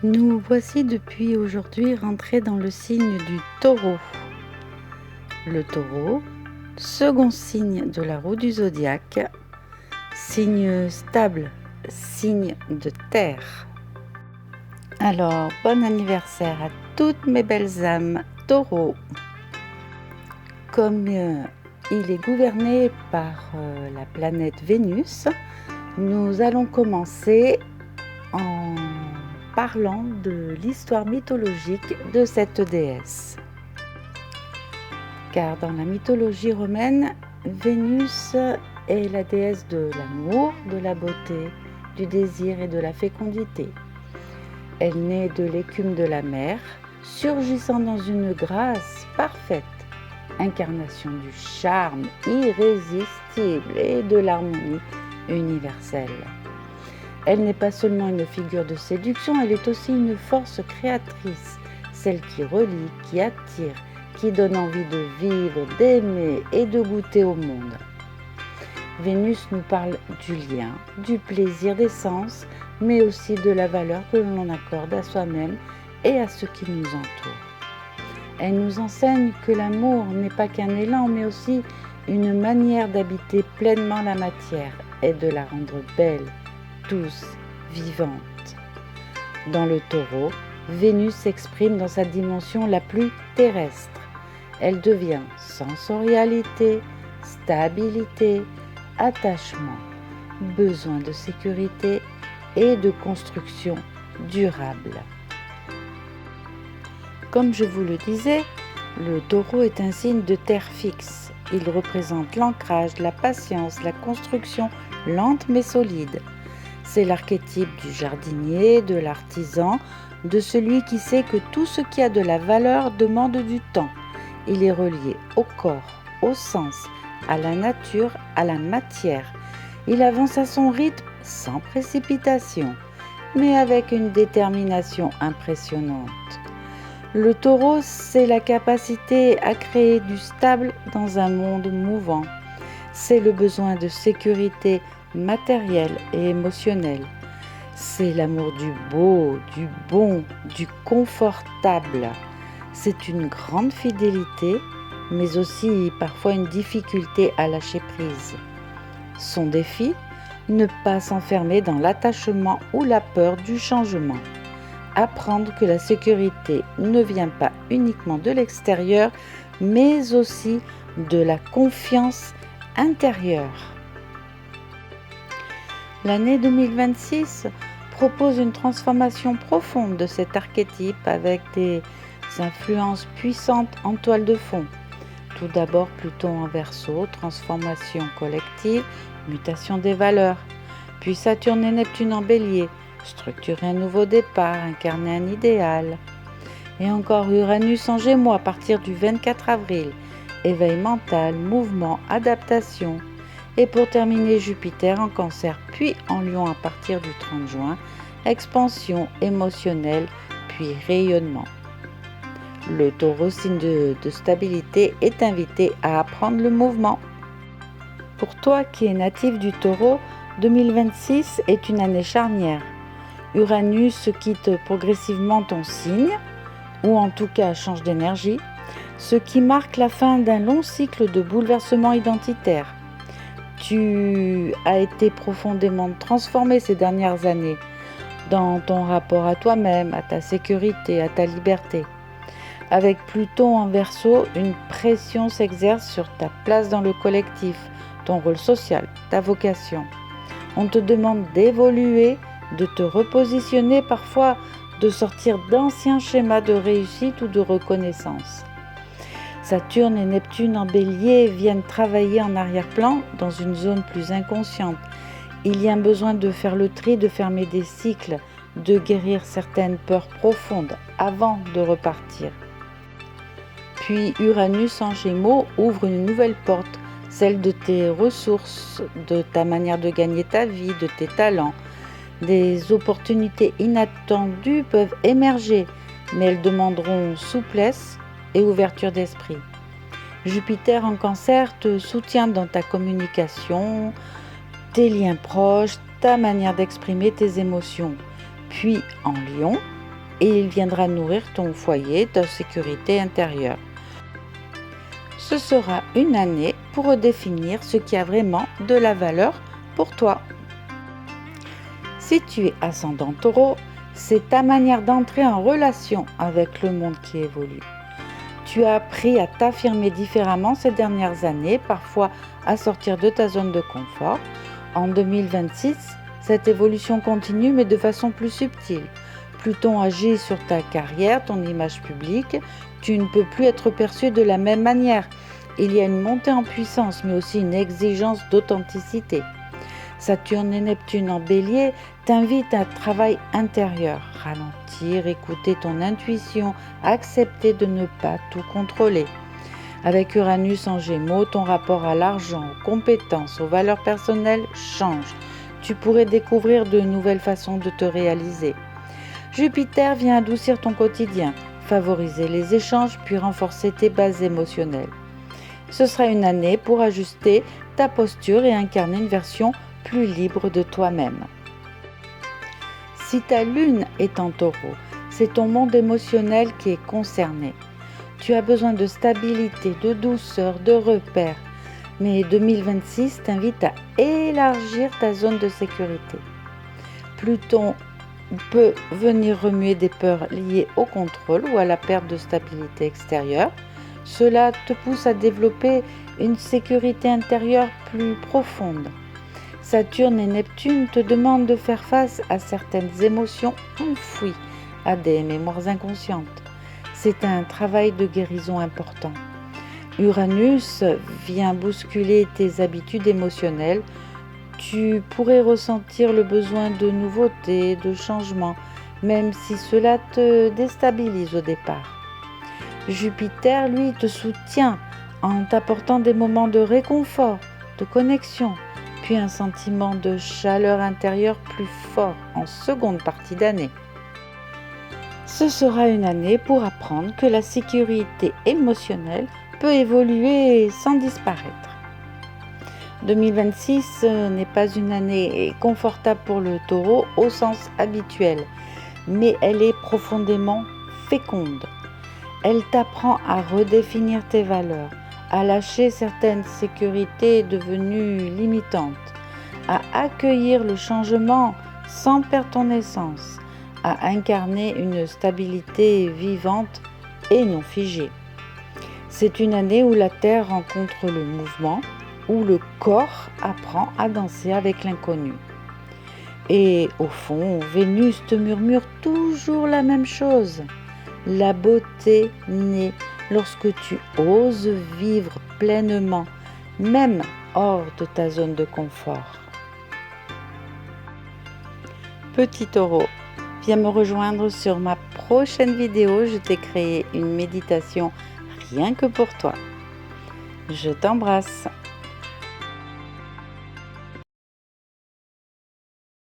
Nous voici depuis aujourd'hui rentrés dans le signe du Taureau. Le Taureau, second signe de la roue du zodiaque, signe stable, signe de terre. Alors, bon anniversaire à toutes mes belles âmes Taureau. Comme il est gouverné par la planète Vénus, nous allons commencer en parlant de l'histoire mythologique de cette déesse. Car dans la mythologie romaine, Vénus est la déesse de l'amour, de la beauté, du désir et de la fécondité. Elle naît de l'écume de la mer, surgissant dans une grâce parfaite, incarnation du charme irrésistible et de l'harmonie universelle. Elle n'est pas seulement une figure de séduction, elle est aussi une force créatrice, celle qui relie, qui attire, qui donne envie de vivre, d'aimer et de goûter au monde. Vénus nous parle du lien, du plaisir des sens, mais aussi de la valeur que l'on accorde à soi-même et à ceux qui nous entourent. Elle nous enseigne que l'amour n'est pas qu'un élan, mais aussi une manière d'habiter pleinement la matière et de la rendre belle, douce, vivante. Dans le Taureau, Vénus s'exprime dans sa dimension la plus terrestre. Elle devient sensorialité, stabilité, attachement, besoin de sécurité et de construction durable. Comme je vous le disais, le Taureau est un signe de terre fixe. Il représente l'ancrage, la patience, la construction lente mais solide. C'est l'archétype du jardinier, de l'artisan, de celui qui sait que tout ce qui a de la valeur demande du temps. Il est relié au corps, au sens, à la nature, à la matière. Il avance à son rythme sans précipitation, mais avec une détermination impressionnante. Le Taureau, c'est la capacité à créer du stable dans un monde mouvant. C'est le besoin de sécurité matérielle et émotionnelle. C'est l'amour du beau, du bon, du confortable. C'est une grande fidélité, mais aussi parfois une difficulté à lâcher prise. Son défi, ne pas s'enfermer dans l'attachement ou la peur du changement. Apprendre que la sécurité ne vient pas uniquement de l'extérieur, mais aussi de la confiance intérieure. L'année 2026 propose une transformation profonde de cet archétype avec des influences puissantes en toile de fond. Tout d'abord Pluton en Verseau, transformation collective, mutation des valeurs. Puis Saturne et Neptune en Bélier, structurer un nouveau départ, incarner un idéal. Et encore Uranus en Gémeaux à partir du 24 avril, éveil mental, mouvement, adaptation. Et pour terminer Jupiter en Cancer, puis en Lion à partir du 30 juin, expansion émotionnelle, puis rayonnement. Le Taureau, signe de stabilité, est invité à apprendre le mouvement. Pour toi qui es natif du Taureau, 2026 est une année charnière. Uranus quitte progressivement ton signe, ou en tout cas change d'énergie, ce qui marque la fin d'un long cycle de bouleversement identitaire. Tu as été profondément transformé ces dernières années dans ton rapport à toi-même, à ta sécurité, à ta liberté. Avec Pluton en Verseau, une pression s'exerce sur ta place dans le collectif, ton rôle social, ta vocation. On te demande d'évoluer, de te repositionner, parfois de sortir d'anciens schémas de réussite ou de reconnaissance. Saturne et Neptune en Bélier viennent travailler en arrière-plan dans une zone plus inconsciente. Il y a un besoin de faire le tri, de fermer des cycles, de guérir certaines peurs profondes avant de repartir. Puis Uranus en Gémeaux ouvre une nouvelle porte, celle de tes ressources, de ta manière de gagner ta vie, de tes talents. Des opportunités inattendues peuvent émerger, mais elles demanderont souplesse et ouverture d'esprit. Jupiter en Cancer te soutient dans ta communication, tes liens proches, ta manière d'exprimer tes émotions. Puis en Lion, et il viendra nourrir ton foyer, ta sécurité intérieure. Ce sera une année pour redéfinir ce qui a vraiment de la valeur pour toi. Si tu es ascendant Taureau, c'est ta manière d'entrer en relation avec le monde qui évolue. Tu as appris à t'affirmer différemment ces dernières années, parfois à sortir de ta zone de confort. En 2026, cette évolution continue mais de façon plus subtile. Pluton agit sur ta carrière, ton image publique. Tu ne peux plus être perçu de la même manière. Il y a une montée en puissance mais aussi une exigence d'authenticité. Saturne et Neptune en Bélier t'invitent à un travail intérieur, ralentir, écouter ton intuition, accepter de ne pas tout contrôler. Avec Uranus en Gémeaux, ton rapport à l'argent, aux compétences, aux valeurs personnelles change. Tu pourrais découvrir de nouvelles façons de te réaliser. Jupiter vient adoucir ton quotidien, favoriser les échanges puis renforcer tes bases émotionnelles. Ce sera une année pour ajuster ta posture et incarner une version plus libre de toi-même. Si ta lune est en Taureau, c'est ton monde émotionnel qui est concerné. Tu as besoin de stabilité, de douceur, de repères. Mais 2026 t'invite à élargir ta zone de sécurité. Pluton peut venir remuer des peurs liées au contrôle ou à la perte de stabilité extérieure. Cela te pousse à développer une sécurité intérieure plus profonde. Saturne et Neptune te demandent de faire face à certaines émotions enfouies, à des mémoires inconscientes. C'est un travail de guérison important. Uranus vient bousculer tes habitudes émotionnelles. Tu pourrais ressentir le besoin de nouveautés, de changements, même si cela te déstabilise au départ. Jupiter, lui, te soutient en t'apportant des moments de réconfort, de connexion, puis un sentiment de chaleur intérieure plus fort en seconde partie d'année. Ce sera une année pour apprendre que la sécurité émotionnelle peut évoluer sans disparaître. 2026 n'est pas une année confortable pour le Taureau au sens habituel, mais elle est profondément féconde. Elle t'apprend à redéfinir tes valeurs, à lâcher certaines sécurités devenues limitantes, à accueillir le changement sans perdre ton essence, à incarner une stabilité vivante et non figée. C'est une année où la Terre rencontre le mouvement, où le corps apprend à danser avec l'inconnu. Et au fond, Vénus te murmure toujours la même chose. La beauté naît lorsque tu oses vivre pleinement, même hors de ta zone de confort. Petit Taureau, viens me rejoindre sur ma prochaine vidéo. Je t'ai créé une méditation rien que pour toi. Je t'embrasse.